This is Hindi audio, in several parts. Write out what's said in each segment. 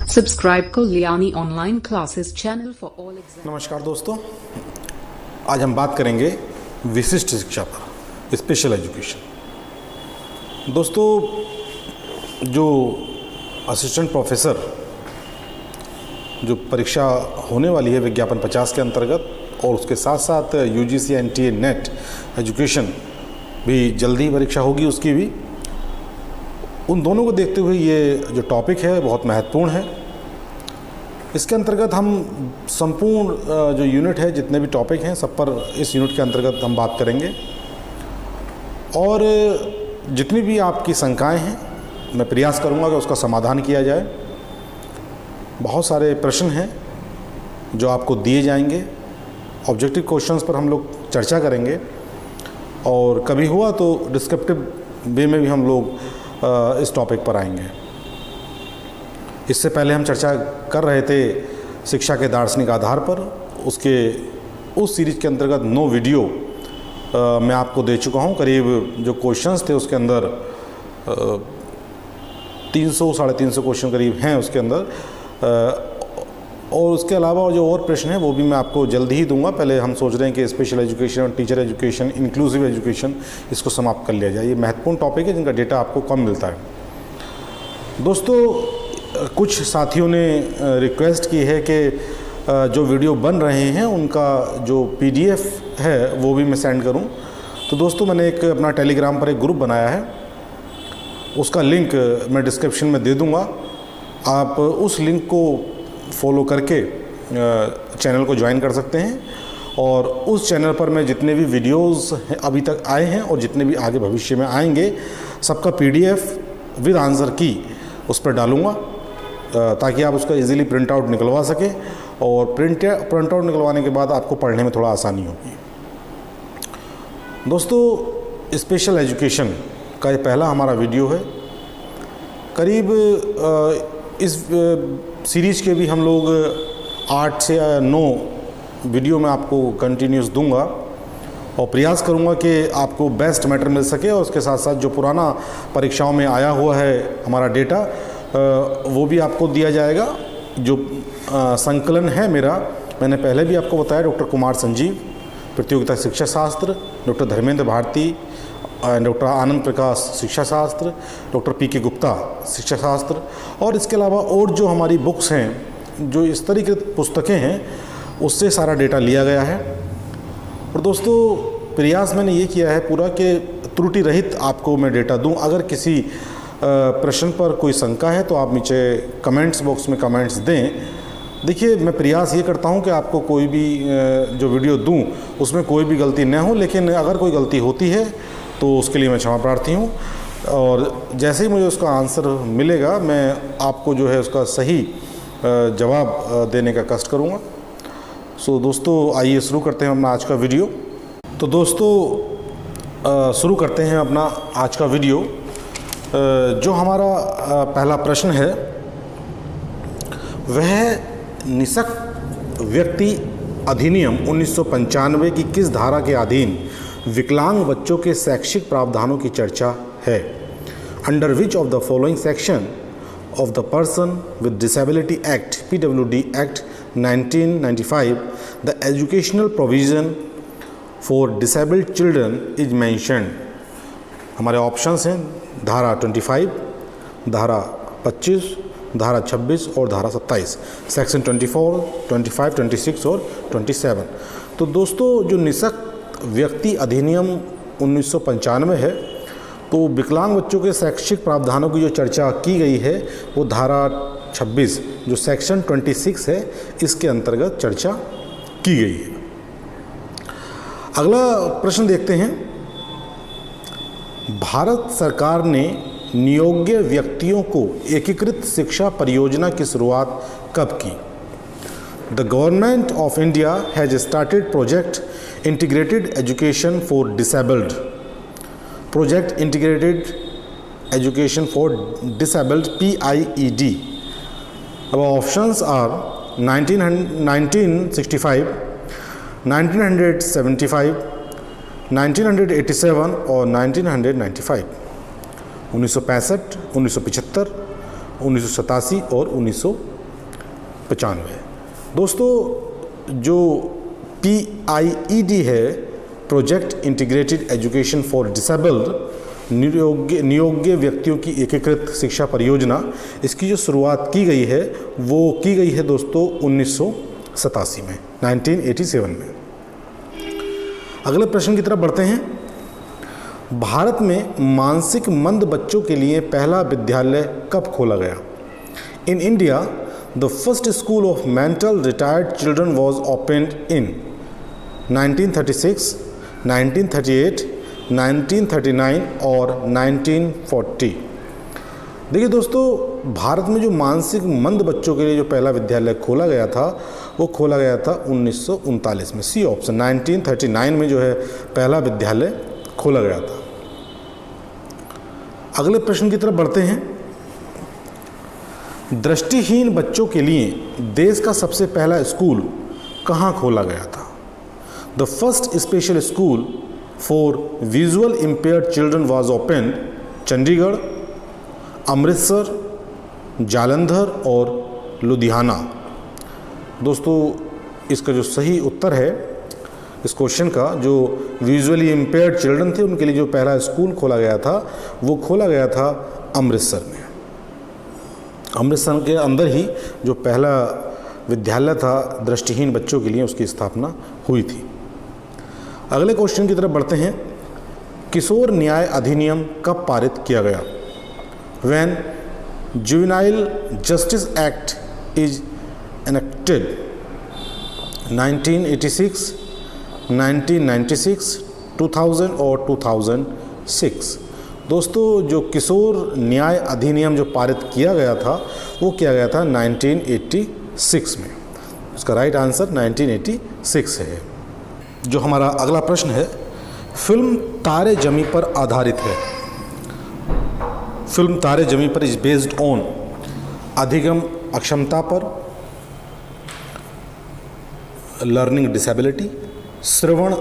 Subscribe Kalyani Online Classes channel for all exams. नमस्कार दोस्तों, आज हम बात करेंगे विशिष्ट शिक्षा पर, स्पेशल एजुकेशन। दोस्तों, जो असिस्टेंट प्रोफेसर जो परीक्षा होने वाली है विज्ञापन 50 के अंतर्गत, और उसके साथ साथ यूजीसी एनटीए नेट एजुकेशन भी जल्दी परीक्षा होगी, उसकी भी, उन दोनों को देखते हुए ये जो टॉपिक है बहुत महत्वपूर्ण है। इसके अंतर्गत हम संपूर्ण जो यूनिट है, जितने भी टॉपिक हैं, सब पर इस यूनिट के अंतर्गत हम बात करेंगे। और जितनी भी आपकी शंकाएं हैं, मैं प्रयास करूंगा कि उसका समाधान किया जाए। बहुत सारे प्रश्न हैं जो आपको दिए जाएंगे, ऑब्जेक्टिव क्वेश्चंस पर हम लोग चर्चा करेंगे, और कभी हुआ तो डिस्क्रिप्टिव वे में भी हम लोग इस टॉपिक पर आएंगे। इससे पहले हम चर्चा कर रहे थे शिक्षा के दार्शनिक आधार पर, उस सीरीज के अंतर्गत 9 वीडियो मैं आपको दे चुका हूं। करीब जो क्वेश्चंस थे उसके अंदर 300-350 क्वेश्चन करीब हैं उसके अंदर, और उसके अलावा जो और प्रश्न हैं वो भी मैं आपको जल्दी ही दूंगा। पहले हम सोच रहे हैं कि स्पेशल एजुकेशन और टीचर एजुकेशन, इंक्लूसिव एजुकेशन, इसको समाप्त कर लिया जाए। ये महत्वपूर्ण टॉपिक है जिनका डेटा आपको कम मिलता है। दोस्तों, कुछ साथियों ने रिक्वेस्ट की है कि जो वीडियो बन रहे हैं उनका जो PDF है वो भी मैं सेंड करूं। तो दोस्तों, मैंने एक अपना टेलीग्राम पर एक ग्रुप बनाया है, उसका लिंक मैं डिस्क्रिप्शन में दे दूंगा। आप उस लिंक को फॉलो करके चैनल को ज्वाइन कर सकते हैं, और उस चैनल पर मैं जितने भी वीडियोस अभी तक आए हैं और जितने भी आगे भविष्य में आएंगे, सबका PDF विद आंसर की उस पर डालूँगा, ताकि आप उसका इजीली प्रिंट आउट निकलवा सकें, और प्रिंट आउट निकलवाने के बाद आपको पढ़ने में थोड़ा आसानी होगी। दोस्तों, स्पेशल एजुकेशन का ये पहला हमारा वीडियो है। करीब इस सीरीज़ के भी हम लोग 8 से 9 वीडियो मैं आपको कंटिन्यूस दूंगा, और प्रयास करूंगा कि आपको बेस्ट मैटर मिल सके, और उसके साथ साथ जो पुराना परीक्षाओं में आया हुआ है हमारा डेटा, वो भी आपको दिया जाएगा। जो संकलन है मेरा, मैंने पहले भी आपको बताया, डॉक्टर कुमार संजीव प्रतियोगिता शिक्षा शास्त्र, डॉक्टर धर्मेंद्र भारती, डॉक्टर आनंद प्रकाश शिक्षा शास्त्र, डॉक्टर PK गुप्ता शिक्षा शास्त्र, और इसके अलावा और जो हमारी बुक्स हैं, जो इस तरीके की पुस्तकें हैं, उससे सारा डेटा लिया गया है। और दोस्तों, प्रयास मैंने ये किया है पूरा कि त्रुटि रहित आपको मैं डेटा दूं। अगर किसी प्रश्न पर कोई शंका है तो आप नीचे कमेंट्स बॉक्स में कमेंट्स दें। देखिए, मैं प्रयास ये करता हूं कि आपको कोई भी जो वीडियो दूं उसमें कोई भी गलती न हो, लेकिन अगर कोई गलती होती है तो उसके लिए मैं क्षमा प्रार्थी हूं, और जैसे ही मुझे उसका आंसर मिलेगा मैं आपको जो है उसका सही जवाब देने का कष्ट करूँगा। सो दोस्तों, आइए शुरू करते हैं अपना आज का वीडियो। तो दोस्तों, शुरू करते हैं अपना आज का वीडियो। जो हमारा पहला प्रश्न है वह निःशक्त व्यक्ति अधिनियम 1995 की किस धारा के अधीन विकलांग बच्चों के शैक्षिक प्रावधानों की चर्चा है? Under which of the following section of the Person with Disability Act PWD Act 1995 the educational provision for disabled children is mentioned? हमारे ऑप्शंस हैं धारा 25, धारा 25, धारा 26 और धारा 27, सेक्शन 24, 25, 26 और 27। तो दोस्तों, जो निःशक्त व्यक्ति अधिनियम 1995 है, तो विकलांग बच्चों के शैक्षिक प्रावधानों की जो चर्चा की गई है वो धारा 26 जो सेक्शन 26 है, इसके अंतर्गत चर्चा की गई है। अगला प्रश्न देखते हैं। भारत सरकार ने नियोग्य व्यक्तियों को एकीकृत शिक्षा परियोजना की शुरुआत कब की? The government of India has started project integrated education for disabled. Project Integrated Education for Disabled PIED. Our options are 1965, 1975, 1987 और 1995। 1965, 1975, 1987 और 1995। दोस्तों जो PIED है, project integrated education for disabled, नियोग्य व्यक्तियों की एकीकृत शिक्षा परियोजना, इसकी जो शुरुआत की गई है वो की गई है दोस्तों 1987 में, 1987 में। अगले प्रश्न की तरफ बढ़ते हैं। भारत में मानसिक मंद बच्चों के लिए पहला विद्यालय कब खोला गया? In India the first school of mental retired children was opened इन 1936, 1938, 1939 और 1940। देखिए दोस्तों, भारत में जो मानसिक मंद बच्चों के लिए जो पहला विद्यालय खोला गया था वो खोला गया था 1939 में। सी ऑप्शन, 1939 में जो है पहला विद्यालय खोला गया था। अगले प्रश्न की तरफ बढ़ते हैं। दृष्टिहीन बच्चों के लिए देश का सबसे पहला स्कूल कहाँ खोला गया था? The first special school for visual impaired children was open Chandigarh, Amritsar, Jalandhar और लुधियाना। दोस्तों इसका जो सही उत्तर है इस क्वेश्चन का, जो विजुअली इम्पेयर्ड चिल्ड्रन थे उनके लिए जो पहला स्कूल खोला गया था वो खोला गया था अमृतसर में। अमृतसर के अंदर ही जो पहला विद्यालय था दृष्टिहीन बच्चों के लिए, उसकी स्थापना हुई थी। अगले क्वेश्चन की तरफ बढ़ते हैं। किशोर न्याय अधिनियम कब पारित किया गया? When Juvenile Justice Act is enacted 1986, 1996, 2000 और 2006। दोस्तों जो किशोर न्याय अधिनियम जो पारित किया गया था वो किया गया था 1986 में। उसका राइट आंसर 1986 है। जो हमारा अगला प्रश्न है, फिल्म तारे ज़मीं पर आधारित है। फिल्म तारे ज़मीं पर इज बेस्ड ऑन अधिगम अक्षमता पर, लर्निंग डिसेबिलिटी, श्रवण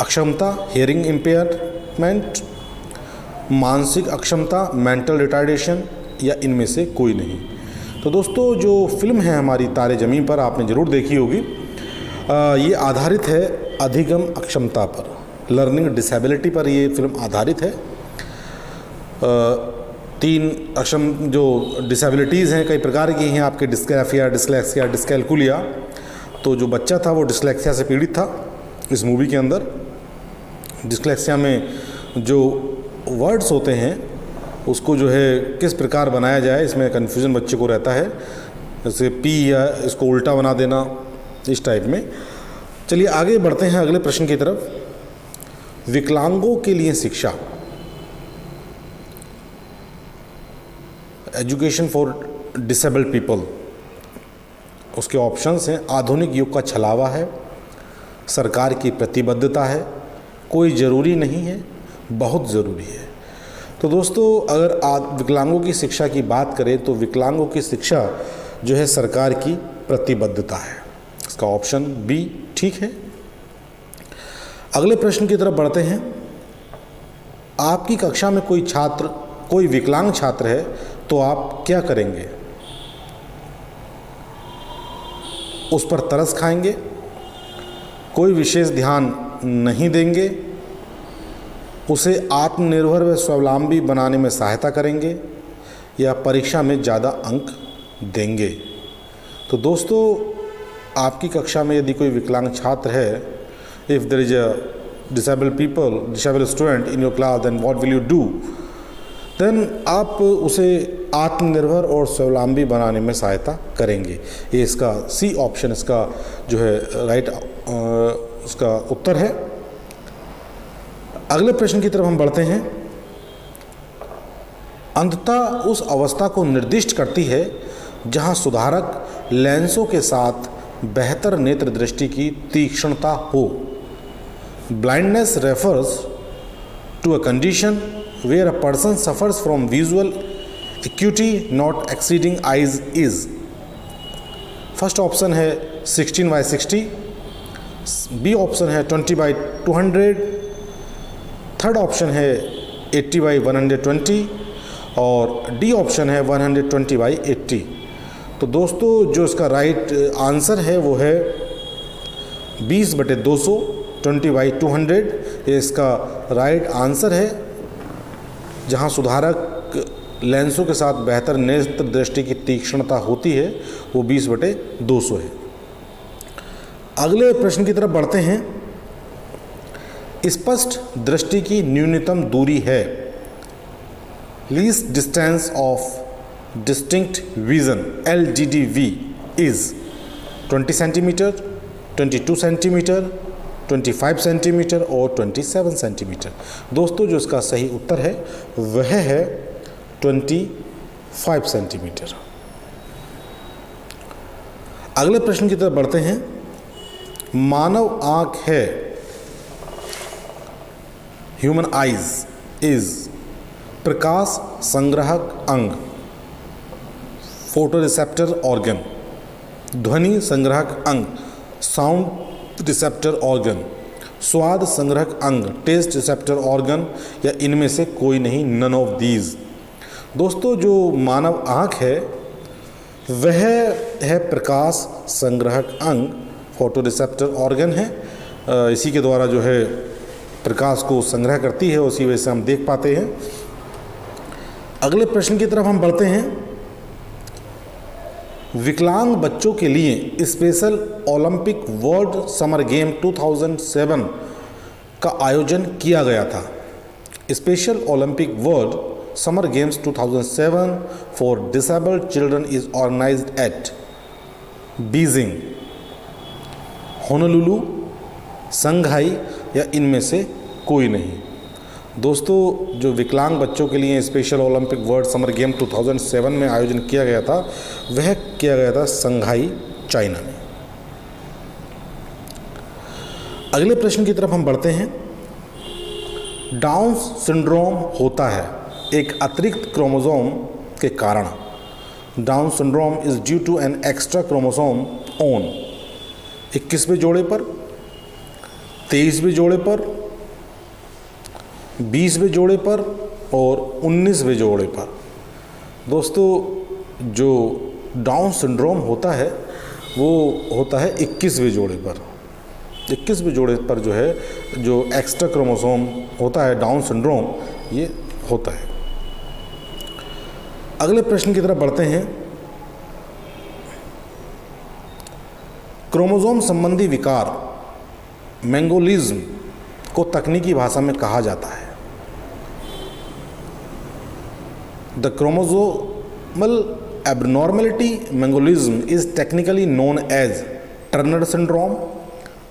अक्षमता हियरिंग इम्पेयरमेंट, मानसिक अक्षमता मेंटल रिटार्डेशन, या इनमें से कोई नहीं। तो दोस्तों जो फिल्म है हमारी तारे ज़मीं पर, आपने ज़रूर देखी होगी। ये आधारित है अधिगम अक्षमता पर, लर्निंग डिसेबिलिटी पर ये फिल्म आधारित है। 3 अक्षम जो डिसेबिलिटीज़ हैं कई प्रकार की हैं आपके, डिस्ग्राफिया, डिस्लेक्सिया, डिस्कैल्कुलिया। तो जो बच्चा था वो डिस्लेक्सिया से पीड़ित था इस मूवी के अंदर। डिस्लेक्सिया में जो वर्ड्स होते हैं उसको जो है किस प्रकार बनाया जाए, इसमें कन्फ्यूज़न बच्चे को रहता है, जैसे पी या इसको उल्टा बना देना, इस टाइप में। चलिए आगे बढ़ते हैं अगले प्रश्न की तरफ। विकलांगों के लिए शिक्षा, एजुकेशन फॉर डिसेबल्ड पीपल, उसके ऑप्शंस हैं। आधुनिक युग का छलावा है, सरकार की प्रतिबद्धता है, कोई ज़रूरी नहीं है, बहुत ज़रूरी है। तो दोस्तों अगर विकलांगों की शिक्षा की बात करें तो विकलांगों की शिक्षा जो है सरकार की प्रतिबद्धता है। इसका ऑप्शन बी ठीक है। अगले प्रश्न की तरफ बढ़ते हैं। आपकी कक्षा में कोई विकलांग छात्र है तो आप क्या करेंगे? उस पर तरस खाएंगे, कोई विशेष ध्यान नहीं देंगे, उसे आत्मनिर्भर व स्वावलंबी बनाने में सहायता करेंगे, या परीक्षा में ज़्यादा अंक देंगे? तो दोस्तों आपकी कक्षा में यदि कोई विकलांग छात्र है, if there is a disabled student in your class, then what will you do? Then आप उसे आत्मनिर्भर और स्वावलंबी बनाने में सहायता करेंगे। ये इसका सी ऑप्शन इसका जो है राइट उसका उत्तर है। अगले प्रश्न की तरफ हम बढ़ते हैं। अंधता उस अवस्था को निर्दिष्ट करती है जहां सुधारक लेंसों के साथ बेहतर नेत्र दृष्टि की तीक्ष्णता हो। Blindness refers to a condition where a person suffers from visual acuity not exceeding eyes is। First option है 16/60, बी ऑप्शन है 20/200, थर्ड ऑप्शन है 80/120 और डी ऑप्शन है 120/80। तो दोस्तों जो इसका राइट आंसर है वो है 20/200, 20/200, ये इसका राइट आंसर है। जहाँ सुधारक लेंसों के साथ बेहतर नेत्र दृष्टि की तीक्ष्णता होती है वो 20/200 है। अगले प्रश्न की तरफ बढ़ते हैं। स्पष्ट दृष्टि की न्यूनतम दूरी है, least distance of distinct vision LGDV is 20 centimetre, 22 centimetre, 25 centimetre और 27 सेंटीमीटर। दोस्तों जो इसका सही उत्तर है वह है 25 सेंटीमीटर। अगले प्रश्न की तरफ बढ़ते हैं। मानव आंख है, ह्यूमन आइज इज प्रकाश संग्राहक अंग, फोटो रिसेप्टर ऑर्गन, ध्वनि संग्राहक अंग, साउंड रिसेप्टर ऑर्गन, स्वाद संग्राहक अंग, टेस्ट रिसेप्टर ऑर्गन, या इनमें से कोई नहीं, नन ऑफ दीज। दोस्तों जो मानव आँख है वह है प्रकाश संग्राहक अंग, फोटो रिसेप्टर ऑर्गन है। इसी के द्वारा जो है प्रकाश को संग्रह करती है, उसी वजह से हम देख पाते हैं। अगले प्रश्न की तरफ हम बढ़ते हैं। विकलांग बच्चों के लिए special Olympic world summer game 2007 का आयोजन किया गया था। Special Olympic world summer games 2007 for disabled children is organised at Beijing, Honolulu, Shanghai, या इनमें से कोई नहीं। दोस्तों जो विकलांग बच्चों के लिए special Olympic world summer game 2007 में आयोजन किया गया था वह किया गया था संघाई, चाइना में। अगले प्रश्न की तरफ हम बढ़ते हैं। डाउन सिंड्रोम होता है एक अतिरिक्त क्रोमोसोम के कारण। Down syndrome is due to an extra chromosome on 21वें जोड़े पर, 23वें जोड़े पर, 20वें जोड़े पर और 19वें जोड़े पर। दोस्तों जो डाउन सिंड्रोम होता है वो होता है 21वें जोड़े पर। 21वें जोड़े पर जो है जो एक्स्ट्रा क्रोमोसोम होता है डाउन सिंड्रोम ये होता है। अगले प्रश्न की तरफ बढ़ते हैं। क्रोमोसोम संबंधी विकार मैंगोलिज्म को तकनीकी भाषा में कहा जाता है। The chromosomal abnormality mongolism is technically known as Turner syndrome,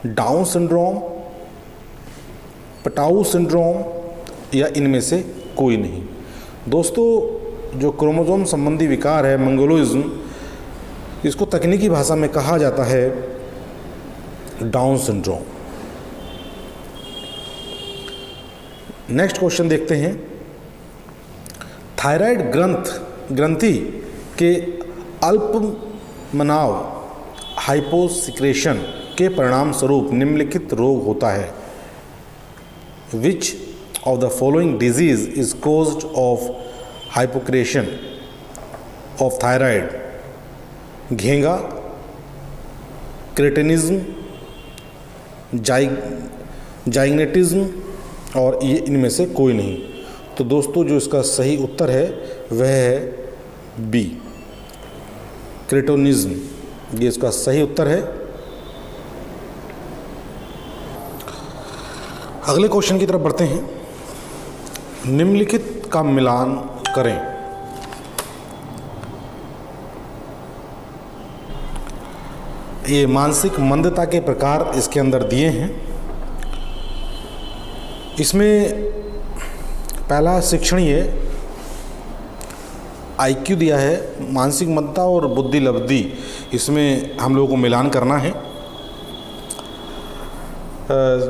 Down syndrome, Patau syndrome, या इनमें से कोई नहीं। दोस्तों जो क्रोमोसोम संबंधी विकार है मैंगोलिज्म, इसको तकनीकी भाषा में कहा जाता है डाउन सिंड्रोम। नेक्स्ट क्वेश्चन देखते हैं। थायराइड ग्रंथि के अल्पमनाव हाइपोसिक्रेशन के परिणाम स्वरूप निम्नलिखित रोग होता है। Which of the following disease is caused of hyposecretion of thyroid? घेंगा, क्रेटिनिज्म, जाइग्नेटिज्म, और ये इनमें से कोई नहीं। तो दोस्तों जो इसका सही उत्तर है वह है बी, क्रेटोनिज्म, ये इसका सही उत्तर है। अगले क्वेश्चन की तरफ बढ़ते हैं। निम्नलिखित का मिलान करें। ये मानसिक मंदता के प्रकार इसके अंदर दिए हैं। इसमें पहला शिक्षणीय IQ दिया है, मानसिक मंदता और बुद्धि लब्धि, इसमें हम लोगों को मिलान करना है।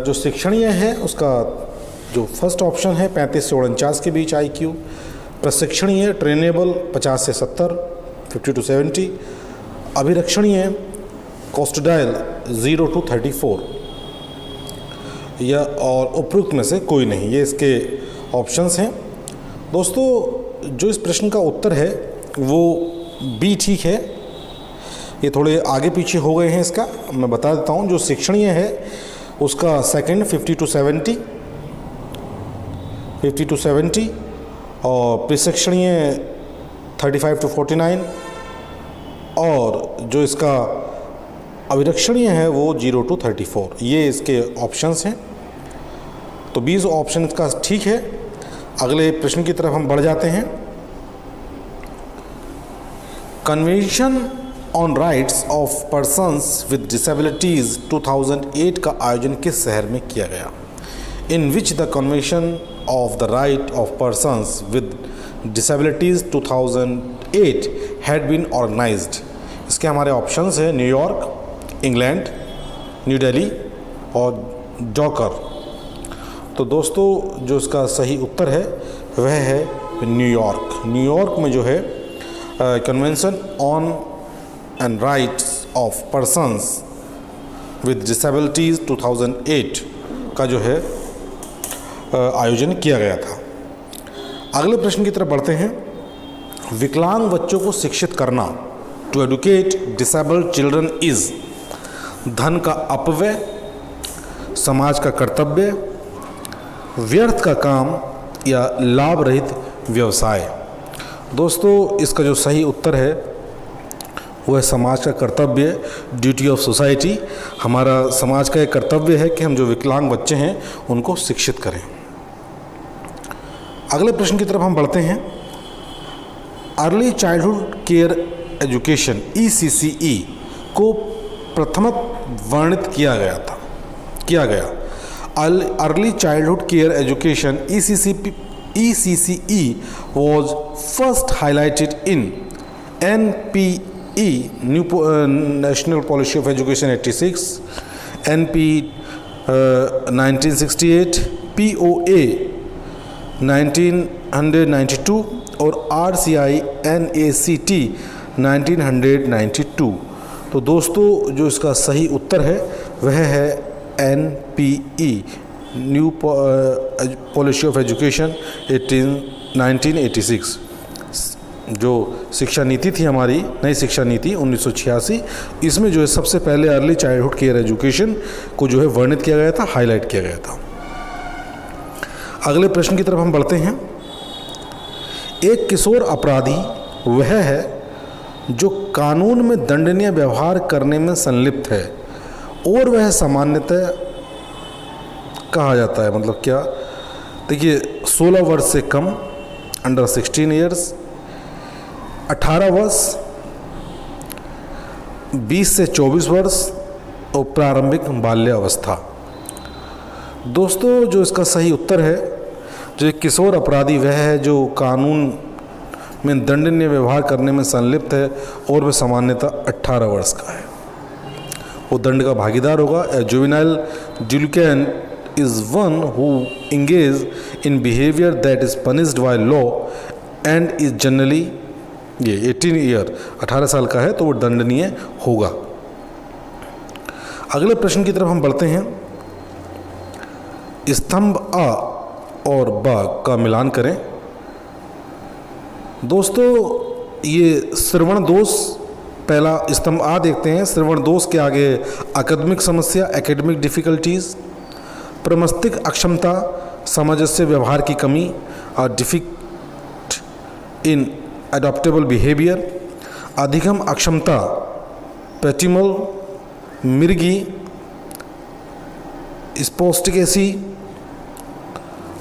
जो शिक्षणीय है उसका जो फर्स्ट ऑप्शन है 35 से 49 के बीच IQ, प्रशिक्षणीय ट्रेनेबल 50 से 70, 50 to 70, अभिरक्षणीय कोस्टडाइल 0 to 34, या और उपयुक्त में से कोई नहीं। ये इसके ऑप्शंस हैं। दोस्तों जो इस प्रश्न का उत्तर है वो बी ठीक है, ये थोड़े आगे पीछे हो गए हैं। इसका मैं बता देता हूँ। जो शिक्षणीय है उसका सेकंड 50 to 70 और प्रशिक्षणीय 35 to 49 और जो इसका अभिरक्षणीय है वो 0 to 34। ये इसके ऑप्शंस हैं। तो 20 ऑप्शन इसका ठीक है। अगले प्रश्न की तरफ हम बढ़ जाते हैं। Convention on rights of persons with disabilities 2008 का आयोजन किस शहर में किया गया? In which the convention of the right of persons with disabilities 2008 had been organised. इसके हमारे ऑप्शंस हैं न्यूयॉर्क, इंग्लैंड, न्यू दिल्ली और डॉकर। तो दोस्तों जो इसका सही उत्तर है वह है न्यूयॉर्क। न्यूयॉर्क में जो है convention on and rights of persons with disabilities 2008 का जो है आयोजन किया गया था। अगले प्रश्न की तरफ बढ़ते हैं। विकलांग बच्चों को शिक्षित करना, to educate disabled children is धन का अपव्यय, समाज का कर्तव्य, व्यर्थ का काम या लाभ रहित व्यवसाय। दोस्तों इसका जो सही उत्तर है वो है समाज का कर्तव्य, ड्यूटी ऑफ सोसाइटी। हमारा समाज का एक कर्तव्य है कि हम जो विकलांग बच्चे हैं उनको शिक्षित करें। अगले प्रश्न की तरफ हम बढ़ते हैं। Early childhood care education ECCE को प्रथमतः वर्णित किया गया। Early childhood care education ECCE was first highlighted in NPE National Policy of Education 86, NP 1968, POA 1992 और RCI NACT 1992। तो दोस्तों जो इसका सही उत्तर है वह है NPE new policy of education 1986। जो शिक्षा नीति थी हमारी, नई शिक्षा नीति 1986, इसमें जो है सबसे पहले अर्ली चाइल्डहुड केयर एजुकेशन को जो है वर्णित किया गया था, हाईलाइट किया गया था। अगले प्रश्न की तरफ हम बढ़ते हैं। एक किशोर अपराधी वह है जो कानून में दंडनीय व्यवहार करने में संलिप्त है और वह सामान्यतः कहा जाता है, मतलब क्या? देखिए 16 वर्ष से कम, अंडर 16 ईयर्स, 18 वर्ष, 20 से 24 वर्ष और प्रारंभिक बाल्यावस्था। दोस्तों जो इसका सही उत्तर है, जो एक किशोर अपराधी वह है जो कानून में दंडनीय व्यवहार करने में संलिप्त है और वह सामान्यतः 18 वर्ष का है, वो दंड का भागीदार होगा। ए juvenile delinquent is one who engages in behavior that is punished by law and is generally 18 year, 18 साल का है तो वो दंडनीय होगा। अगले प्रश्न की तरफ हम बढ़ते हैं। स्तंभ अ और ब का मिलान करें। दोस्तों ये श्रवण दोष, पहला स्तंभ आ देखते हैं। श्रवण दोष के आगे एकेडमिक समस्या, एकेडमिक डिफिकल्टीज, प्रमस्तिक अक्षमता, सामंजस्य व्यवहार की कमी और डिफिक्ट इन एडॉप्टेबल बिहेवियर, अधिगम अक्षमता, पैटिमल, मिर्गी, स्पोस्टिकेसी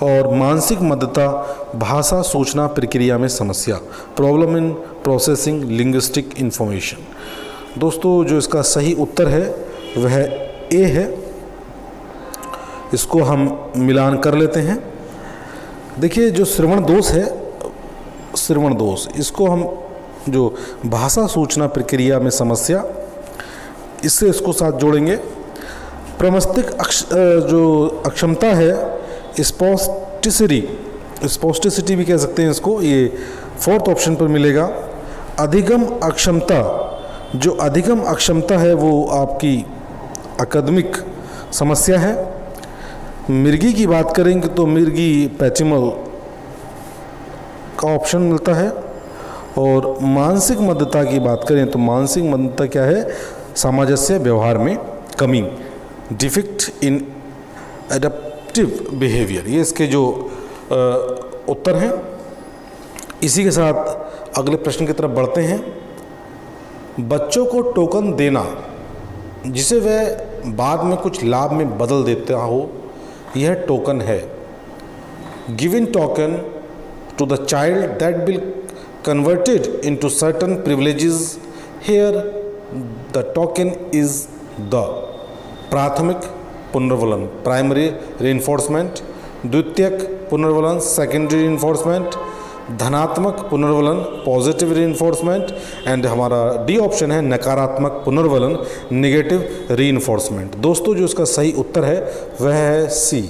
और मानसिक मदता, भाषा सूचना प्रक्रिया में समस्या, problem in processing linguistic information. दोस्तों जो इसका सही उत्तर है वह ए है। इसको हम मिलान कर लेते हैं। देखिए जो श्रवण दोष है, श्रवण दोष, इसको हम जो भाषा सूचना प्रक्रिया में समस्या, इससे इसको साथ जोड़ेंगे। प्रमस्तिक जो अक्षमता है, स्पोस्टिसिटी भी कह सकते हैं इसको, ये फोर्थ ऑप्शन पर मिलेगा। अधिगम अक्षमता, जो अधिगम अक्षमता है वो आपकी अकादमिक समस्या है। मिर्गी की बात करेंगे तो मिर्गी पैचिमल का ऑप्शन मिलता है और मानसिक मंदता की बात करें तो मानसिक मंदता क्या है? सामंजस्य व्यवहार में कमी, डिफेक्ट इन एडेप्टिव बिहेवियर। ये इसके जो उत्तर हैं। इसी के साथ अगले प्रश्न की तरफ बढ़ते हैं। बच्चों को टोकन देना जिसे वह बाद में कुछ लाभ में बदल देता हो, यह टोकन है। Given token to the child that will converted into certain privileges, here the token is the प्राथमिक पुनर्वलन, प्राइमरी रीइंफोर्समेंट, द्वितीयक पुनर्वलन, सेकेंडरी रीइंफोर्समेंट, धनात्मक पुनर्वलन, पॉजिटिव रीइंफोर्समेंट, एंड हमारा डी ऑप्शन है नकारात्मक पुनर्वलन, नेगेटिव रीइंफोर्समेंट। दोस्तों जो इसका सही उत्तर है वह है सी,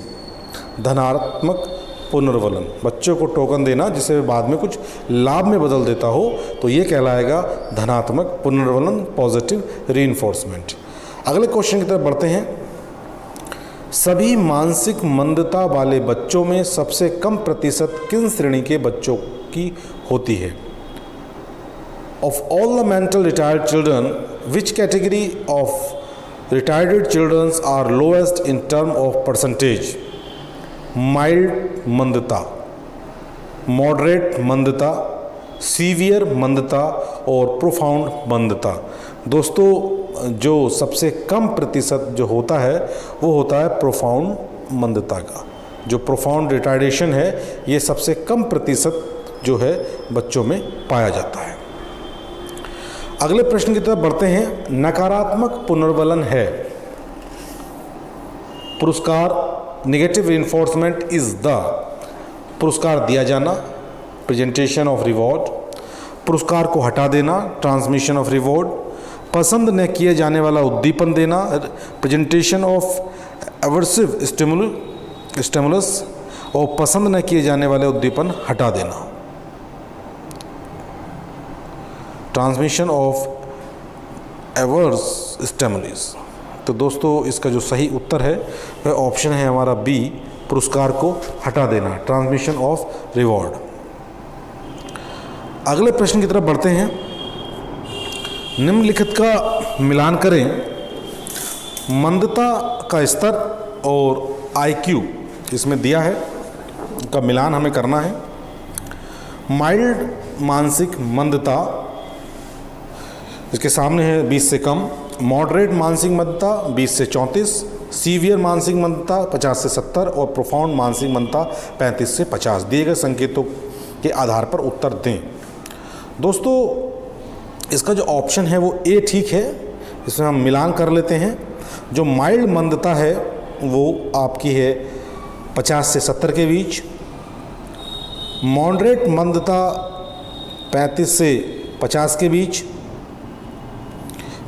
धनात्मक पुनर्वलन। बच्चों को टोकन देना जिसे बाद में कुछ लाभ में बदल देता हो तो ये कहलाएगा धनात्मक पुनर्वलन, पॉजिटिव रीइंफोर्समेंट। अगले क्वेश्चन की तरफ बढ़ते हैं। सभी मानसिक मंदता वाले बच्चों में सबसे कम प्रतिशत किन श्रेणी के बच्चों की होती है? Of all the mental retired children, which category of retired childrens are lowest in term of percentage? Mild मंदता, मॉडरेट मंदता, सीवियर मंदता और प्रोफाउंड मंदता। दोस्तों जो सबसे कम प्रतिशत जो होता है वो होता है प्रोफाउंड मंदता का। जो प्रोफाउंड रिटार्डेशन है ये सबसे कम प्रतिशत जो है बच्चों में पाया जाता है। अगले प्रश्न की तरफ बढ़ते हैं। नकारात्मक पुनर्वलन है पुरस्कार, नेगेटिव रीइंफोर्समेंट इज द पुरस्कार दिया जाना, प्रेजेंटेशन ऑफ रिवॉर्ड, पुरस्कार को हटा देना, ट्रांसमिशन ऑफ रिवॉर्ड, पसंद न किए जाने वाला उद्दीपन देना, प्रेजेंटेशन ऑफ एवर्सिव स्टिमुलस, और पसंद न किए जाने वाले उद्दीपन हटा देना, ट्रांसमिशन ऑफ एवर्स स्टिमुलस। तो दोस्तों इसका जो सही उत्तर है वह ऑप्शन है हमारा बी, पुरस्कार को हटा देना, ट्रांसमिशन ऑफ रिवॉर्ड। अगले प्रश्न की तरफ बढ़ते हैं। निम्नलिखित का मिलान करें। मंदता का स्तर और आईक्यू इसमें दिया है, का मिलान हमें करना है। माइल्ड मानसिक मंदता इसके सामने है 20 से कम, मॉडरेट मानसिक मंदता 20 से 34, सीवियर मानसिक मंदता 50 से 70 और प्रोफाउंड मानसिक मंदता 35 से 50। दिए गए संकेतों के आधार पर उत्तर दें। दोस्तों इसका जो ऑप्शन है वो ए ठीक है, इसमें हम मिलान कर लेते हैं। जो माइल्ड मंदता है वो आपकी है 50 से 70 के बीच, मॉडरेट मंदता 35 से 50 के बीच,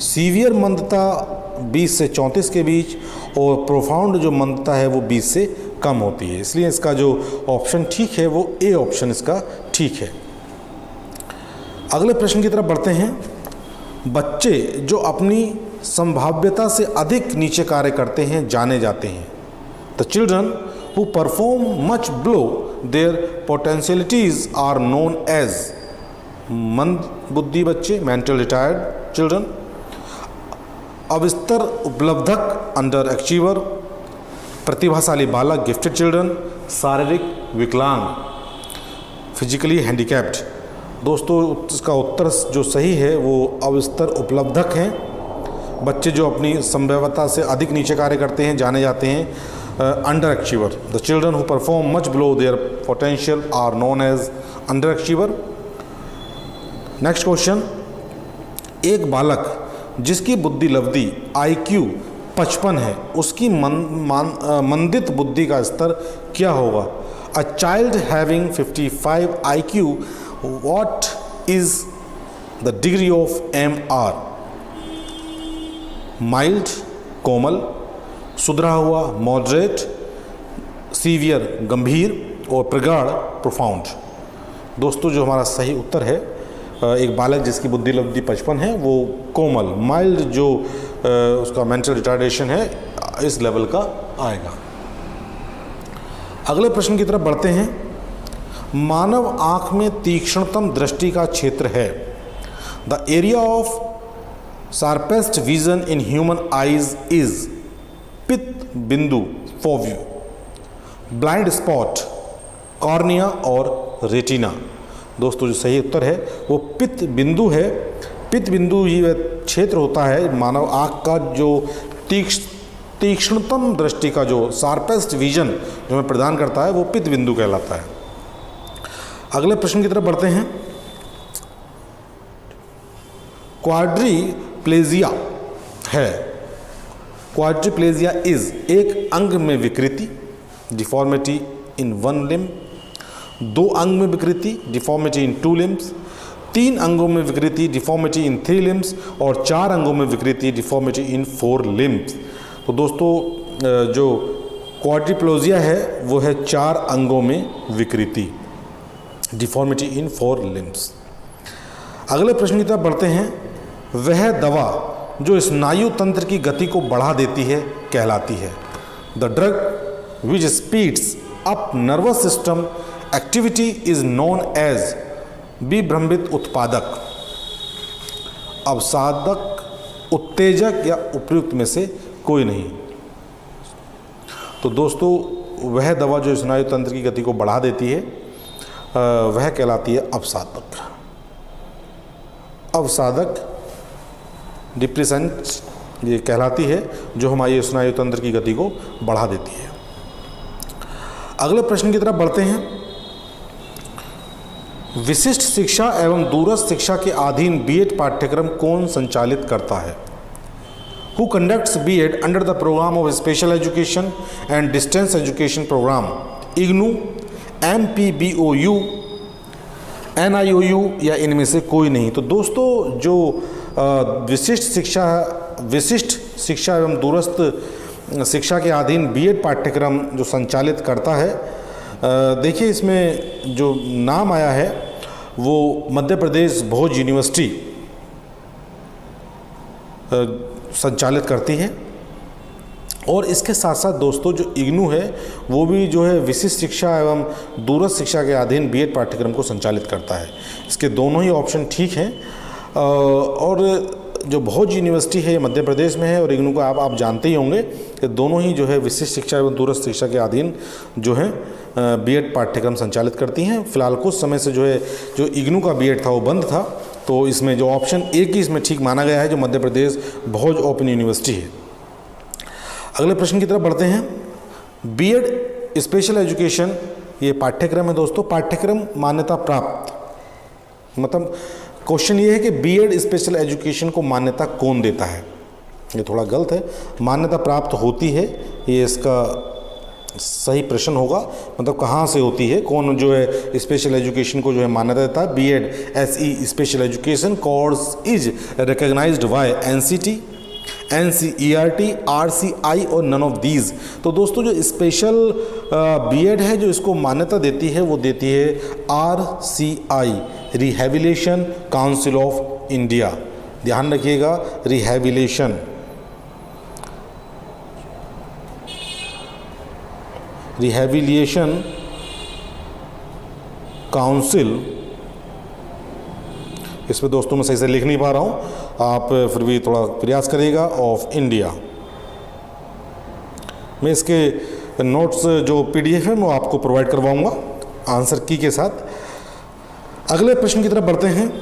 सीवियर मंदता 20 से 34 के बीच और प्रोफाउंड जो मंदता है वो 20 से कम होती है। इसलिए इसका जो ऑप्शन ठीक है वो ए ऑप्शन इसका ठीक है। अगले प्रश्न की तरफ बढ़ते हैं। बच्चे जो अपनी संभाव्यता से अधिक नीचे कार्य करते हैं जाने जाते हैं। The children who perform much below their potentialities are known as मंद बुद्धि बच्चे, मेंटल रिटायर्ड चिल्ड्रन, अविस्तर उपलब्धक अंडर अचीवर, प्रतिभाशाली बालक गिफ्टेड चिल्ड्रन, शारीरिक विकलांग फिजिकली हैंडीकैप्ड। दोस्तों इसका उत्तर जो सही है वो अविस्तर उपलब्धक हैं, बच्चे जो अपनी संभाव्यता से अधिक नीचे कार्य करते हैं जाने जाते हैं under achiever. The children who perform much below their potential are known as under achiever. Next question. एक बालक जिसकी बुद्धि लब्धि IQ 55 है उसकी मंदित बुद्धि का स्तर क्या होगा? A child having 55 IQ, what is the degree of MR? Mild कोमल, सुधरा हुआ मॉडरेट, सीवियर गंभीर और प्रगाढ़ प्रोफाउंड। दोस्तों जो हमारा सही उत्तर है, एक बालक जिसकी बुद्धि लब्धि 55 है वो कोमल, माइल्ड जो उसका मेंटल रिटार्डेशन है इस लेवल का आएगा। अगले प्रश्न की तरफ बढ़ते हैं। मानव आँख में तीक्ष्णतम दृष्टि का क्षेत्र है। The area of sharpest vision in human eyes is पित्त बिंदु फोव्यू, ब्लाइंड स्पॉट, कॉर्निया और रेटिना। दोस्तों जो सही उत्तर है वो पित्त बिंदु है। पित्त बिंदु ही वह क्षेत्र होता है मानव आँख का जो तीक्ष्णतम दृष्टि का जो शार्पेस्ट विजन जो हमें प्रदान करता है वो पित्त बिंदु कहलाता है। अगले प्रश्न की तरफ बढ़ते हैं। क्वाड्रीप्लेजिया है, क्वाड्रीप्लेजिया इज एक अंग में विकृति, डिफॉर्मिटी इन वन लिम्ब, दो अंग में विकृति, डिफॉर्मिटी इन टू लिम्ब्स, तीन अंगों में विकृति, डिफॉर्मिटी इन थ्री लिम्ब्स, और चार अंगों में विकृति, डिफॉर्मिटी इन फोर लिम्ब्स। तो दोस्तों जो क्वाड्रीप्लेजिया है वो है चार अंगों में विकृति, डिफॉर्मिटी इन फोर लिम्ब्स। अगले प्रश्न की तरफ बढ़ते हैं। वह दवा जो स्नायु तंत्र की गति को बढ़ा देती है कहलाती है। The drug which speeds up nervous system activity is known as विभ्रमित उत्पादक, अवसादक, उत्तेजक या उपयुक्त में से कोई नहीं। तो दोस्तों वह दवा जो स्नायु तंत्र की गति को बढ़ा देती है वह कहलाती है अवसादक। अवसादक डिप्रेसेंट ये कहलाती है जो हमारे स्नायु तंत्र की गति को बढ़ा देती है। अगले प्रश्न की तरफ बढ़ते हैं। विशिष्ट शिक्षा एवं दूरस्थ शिक्षा के अधीन बीएड पाठ्यक्रम कौन संचालित करता है? Who conducts B.Ed under the program of Special Education and Distance Education Program, IGNOU, MPBOU, NIOU या इनमें से कोई नहीं? तो दोस्तों जो विशिष्ट शिक्षा एवं दूरस्थ शिक्षा के अधीन B.Ed पाठ्यक्रम जो संचालित करता है, देखिए इसमें जो नाम आया है वो मध्य प्रदेश भोज यूनिवर्सिटी संचालित करती है। और इसके साथ साथ दोस्तों जो इग्नू है वो भी जो है विशिष्ट शिक्षा एवं दूरस्थ शिक्षा के अधीन B.Ed पाठ्यक्रम को संचालित करता है। इसके दोनों ही ऑप्शन ठीक हैं। और जो भोज यूनिवर्सिटी है ये मध्य प्रदेश में है और इग्नू को आप जानते ही होंगे कि दोनों ही जो है विशिष्ट शिक्षा एवं दूरस्थ शिक्षा के अधीन जो है B.Ed पाठ्यक्रम संचालित करती हैं। फिलहाल कुछ समय से जो है जो इग्नू का B.Ed था वो बंद था, तो इसमें जो ऑप्शन एक ही इसमें ठीक माना गया है जो मध्य प्रदेश भोज ओपन यूनिवर्सिटी है। अगले प्रश्न की तरफ बढ़ते हैं। B.Ed स्पेशल एजुकेशन ये पाठ्यक्रम है दोस्तों, पाठ्यक्रम मान्यता प्राप्त, मतलब क्वेश्चन ये है कि B.Ed स्पेशल एजुकेशन को मान्यता कौन देता है? ये थोड़ा गलत है, मान्यता प्राप्त होती है, ये इसका सही प्रश्न होगा। मतलब कहाँ से होती है, कौन जो है स्पेशल एजुकेशन को जो है मान्यता देता है? B.Ed SE special education course is recognized by NCT, NCERT, RCI और नन ऑफ दीज। तो दोस्तों जो स्पेशल B.Ed है जो इसको मान्यता देती है वो देती है RCI, rehabilitation council of India. ध्यान रखिएगा, रिहैबिलिटेशन काउंसिल, इसमें दोस्तों मैं सही से लिख नहीं पा रहा हूँ, आप फिर भी थोड़ा प्रयास करिएगा, ऑफ इंडिया। मैं इसके नोट्स जो PDF है वो आपको प्रोवाइड करवाऊंगा आंसर की के साथ। अगले प्रश्न की तरफ बढ़ते हैं।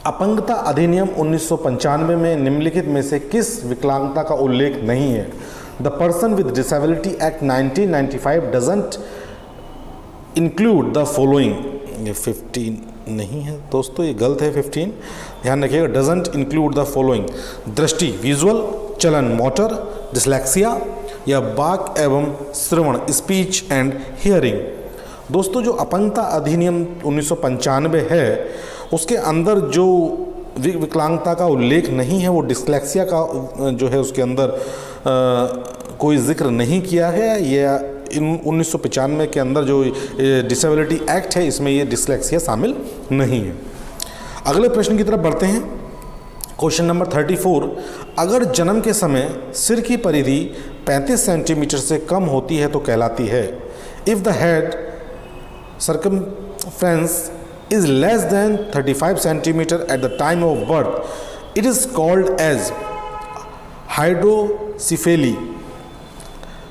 अपंगता अधिनियम 1995 में निम्नलिखित में से किस विकलांगता का उल्लेख नहीं है? The person with disability act 1995 doesn't include the following. ये 15 नहीं है दोस्तों, ये गलत है 15, ध्यान रखिएगा। डजंट इंक्लूड द फॉलोइंग: दृष्टि विजुअल, चलन मोटर, डिसलेक्सिया या वाक एवं श्रवण स्पीच एंड हियरिंग। दोस्तों जो अपंगता अधिनियम 1995 है उसके अंदर जो विकलांगता का उल्लेख नहीं है वो डिसलेक्सिया का जो है उसके अंदर कोई जिक्र नहीं किया है। या 1995 के अंदर जो डिसेबिलिटी एक्ट है इसमें ये डिसलेक्सिया शामिल नहीं है। अगले प्रश्न की तरफ बढ़ते हैं। क्वेश्चन नंबर 34, अगर जन्म के समय सिर की परिधि 35 सेंटीमीटर से कम होती है तो कहलाती है? If the head circumference is less than 35 centimeter at the time of birth, it is called as हाइड्रोसिफेली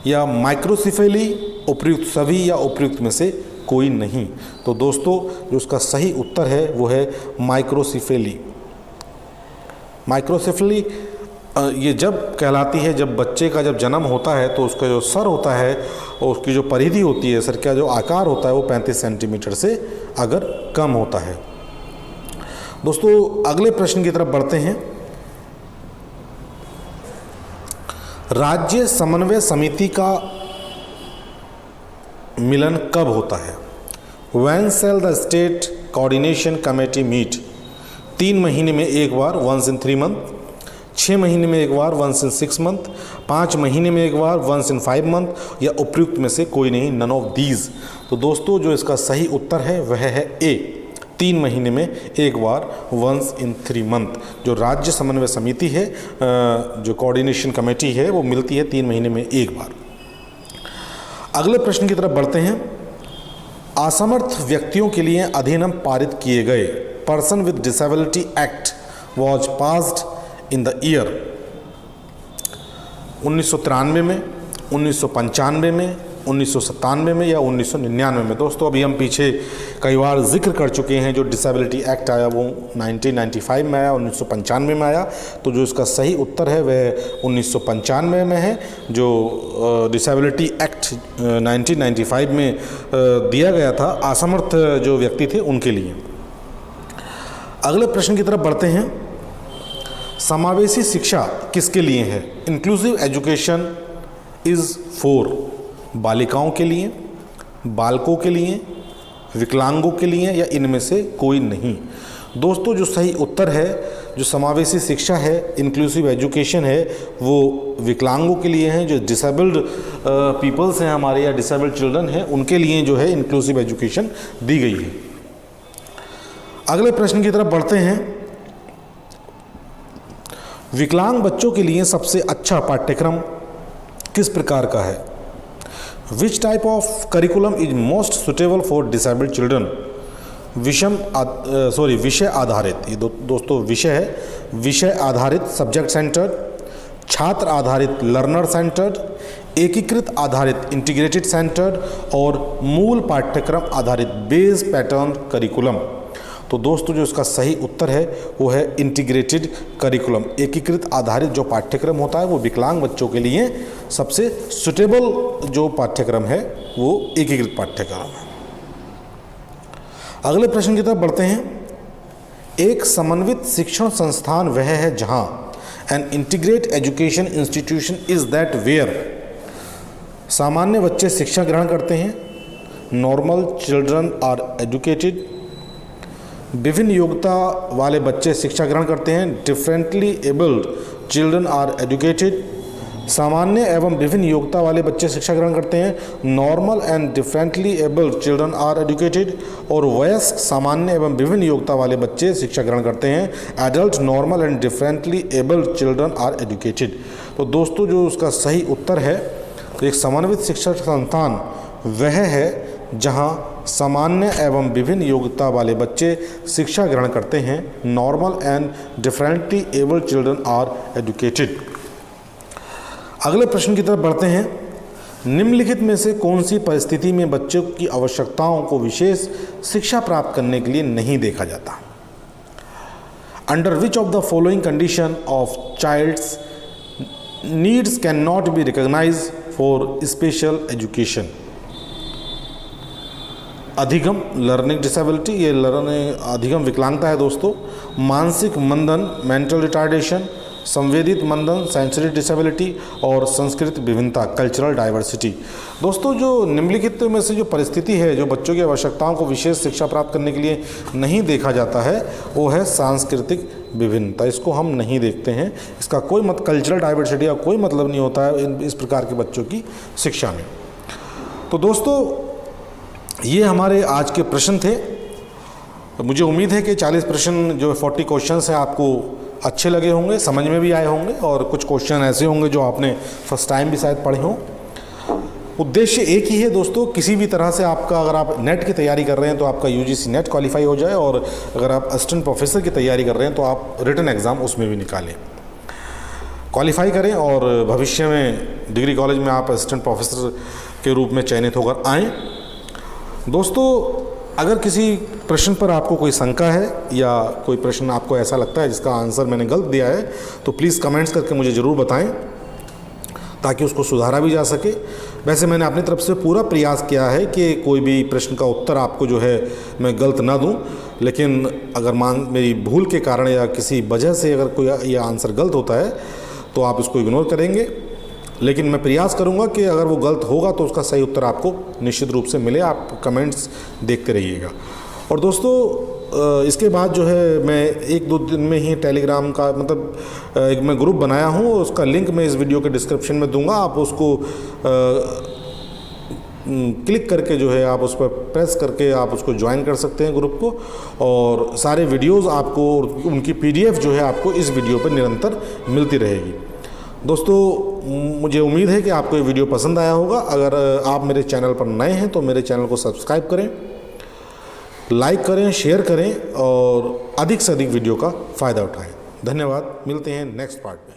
या माइक्रोसिफेली, उपयुक्त सभी या उपयुक्त में से कोई नहीं। तो दोस्तों जो उसका सही उत्तर है वो है माइक्रोसिफेली। माइक्रोसिफेली ये जब कहलाती है जब बच्चे का जब जन्म होता है तो उसका जो सर होता है और उसकी जो परिधि होती है, सर का जो आकार होता है वो 35 सेंटीमीटर से अगर कम होता है। दोस्तों अगले प्रश्न की तरफ बढ़ते हैं। राज्य समन्वय समिति का मिलन कब होता है? When shall the state coordination committee meet? 3 महीने में एक बार, once in 3 months, 6 महीने में एक बार, once in 6 months, 5 महीने में एक बार, once in 5 months, या उपयुक्त में से कोई नहीं, none of these। तो दोस्तों जो इसका सही उत्तर है वह है ए, 3 महीने में एक बार, once in 3 months। जो राज्य समन्वय समिति है, जो कोऑर्डिनेशन कमेटी है, वो मिलती है 3 महीने में एक बार। अगले प्रश्न की तरफ बढ़ते हैं। असमर्थ व्यक्तियों के लिए अधिनियम पारित किए गए। Person with disability act was passed in the year 1993 में, 1995 में, 1997 में या 1999 में। दोस्तों अभी हम पीछे कई बार जिक्र कर चुके हैं, जो डिसेबिलिटी एक्ट आया वो 1995 में आया, 1995 में आया। तो जो इसका सही उत्तर है वह 1995 में है। जो डिसेबिलिटी एक्ट 1995 में दिया गया था असमर्थ जो व्यक्ति थे उनके लिए। अगले प्रश्न की तरफ बढ़ते हैं। समावेशी शिक्षा किसके लिए है? इंक्लूसिव एजुकेशन इज़ फॉर बालिकाओं के लिए, बालकों के लिए, विकलांगों के लिए या इनमें से कोई नहीं। दोस्तों जो सही उत्तर है, जो समावेशी शिक्षा है, इंक्लूसिव एजुकेशन है, वो विकलांगों के लिए है। जो डिसेबल्ड पीपल्स हैं हमारे या डिसेबल्ड चिल्ड्रन हैं उनके लिए जो है इंक्लूसिव एजुकेशन दी गई है। अगले प्रश्न की तरफ बढ़ते हैं। विकलांग बच्चों के लिए सबसे अच्छा पाठ्यक्रम किस प्रकार का है? Which type of curriculum is most suitable for disabled children? विषय आधारित, ये दोस्तों विषय है, विषय आधारित सब्जेक्ट सेंटर्ड, छात्र आधारित लर्नर सेंटर्ड, एकीकृत आधारित इंटीग्रेटेड सेंटर्ड और मूल पाठ्यक्रम आधारित बेस पैटर्न करिकुलम। तो दोस्तों जो इसका सही उत्तर है वो है इंटीग्रेटेड करिकुलम। एकीकृत आधारित जो पाठ्यक्रम होता है वो विकलांग बच्चों के लिए सबसे सुटेबल जो पाठ्यक्रम है वो एकीकृत पाठ्यक्रम है। अगले प्रश्न की तरफ बढ़ते हैं। एक समन्वित शिक्षण संस्थान वह है जहां an integrate education institution is that where सामान्य बच्चे शिक्षा ग्रहण करते हैं, नॉर्मल चिल्ड्रन आर एजुकेटेड, विभिन्न योग्यता वाले बच्चे शिक्षा ग्रहण करते हैं, differently abled children are educated, सामान्य एवं विभिन्न योग्यता वाले बच्चे शिक्षा ग्रहण करते हैं, normal and differently abled children are educated, और वयस्क सामान्य एवं विभिन्न योग्यता वाले बच्चे शिक्षा ग्रहण करते हैं, adult normal and differently abled children are educated. तो दोस्तों जो उसका सही उत्तर है, तो एक समन्वित शिक्षा संस्थान वह है जहां सामान्य एवं विभिन्न योग्यता वाले बच्चे शिक्षा ग्रहण करते हैं, normal and differently abled children are educated. अगले प्रश्न की तरफ बढ़ते हैं। निम्नलिखित में से कौन सी परिस्थिति में बच्चों की आवश्यकताओं को विशेष शिक्षा प्राप्त करने के लिए नहीं देखा जाता? Under which of the following condition of child's needs can not be recognize for special education? अधिगम लर्निंग डिसेबिलिटी, ये लर्निंग अधिगम विकलांगता है दोस्तों। मानसिक मंदन मेंटल रिटार्डेशन, संवेदित मंदन सेंसरी डिसेबिलिटी, और संस्कृत विभिन्नता कल्चरल डाइवर्सिटी। दोस्तों जो निम्नलिखित में से जो परिस्थिति है जो बच्चों की आवश्यकताओं को विशेष शिक्षा प्राप्त करने के लिए नहीं देखा जाता है वो है सांस्कृतिक विभिन्नता। इसको हम नहीं देखते हैं, इसका कोई कल्चरल डाइवर्सिटी का कोई मतलब नहीं होता है इस प्रकार के बच्चों की शिक्षा में। तो दोस्तों ये हमारे आज के प्रश्न थे। मुझे उम्मीद है कि 40 प्रश्न जो 40 क्वेश्चंस हैं आपको अच्छे लगे होंगे, समझ में भी आए होंगे, और कुछ क्वेश्चन ऐसे होंगे जो आपने फर्स्ट टाइम भी शायद पढ़े हों। उद्देश्य एक ही है दोस्तों, किसी भी तरह से आपका, अगर आप नेट की तैयारी कर रहे हैं तो आपका यूजीसी नेट क्वालिफाई हो जाए, और अगर आप असिस्टेंट प्रोफेसर की तैयारी कर रहे हैं तो आप रिटन एग्ज़ाम उसमें भी निकालें, क्वालिफाई करें और भविष्य में डिग्री कॉलेज में आप असिस्टेंट प्रोफेसर के रूप में चयनित होकर आएँ। दोस्तों, अगर किसी प्रश्न पर आपको कोई शंका है या कोई प्रश्न आपको ऐसा लगता है जिसका आंसर मैंने गलत दिया है, तो प्लीज़ कमेंट्स करके मुझे ज़रूर बताएं ताकि उसको सुधारा भी जा सके। वैसे मैंने अपनी तरफ से पूरा प्रयास किया है कि कोई भी प्रश्न का उत्तर आपको जो है मैं गलत ना दूं, लेकिन अगर मेरी भूल के कारण या किसी वजह से अगर कोई यह आंसर गलत होता है तो आप इसको इग्नोर करेंगे, लेकिन मैं प्रयास करूंगा कि अगर वो गलत होगा तो उसका सही उत्तर आपको निश्चित रूप से मिले। आप कमेंट्स देखते रहिएगा। और दोस्तों, इसके बाद जो है मैं 1-2 दिन में ही टेलीग्राम का एक मैं ग्रुप बनाया हूँ, उसका लिंक मैं इस वीडियो के डिस्क्रिप्शन में दूंगा। आप उसको क्लिक करके जो है आप उस पर प्रेस करके आप उसको ज्वाइन कर सकते हैं ग्रुप को, और सारे वीडियोस आपको, उनकी PDF जो है आपको इस वीडियो पर निरंतर मिलती रहेगी। दोस्तों, मुझे उम्मीद है कि आपको ये वीडियो पसंद आया होगा। अगर आप मेरे चैनल पर नए हैं तो मेरे चैनल को सब्सक्राइब करें, लाइक करें, शेयर करें और अधिक से अधिक वीडियो का फ़ायदा उठाएं। धन्यवाद। मिलते हैं नेक्स्ट पार्ट में।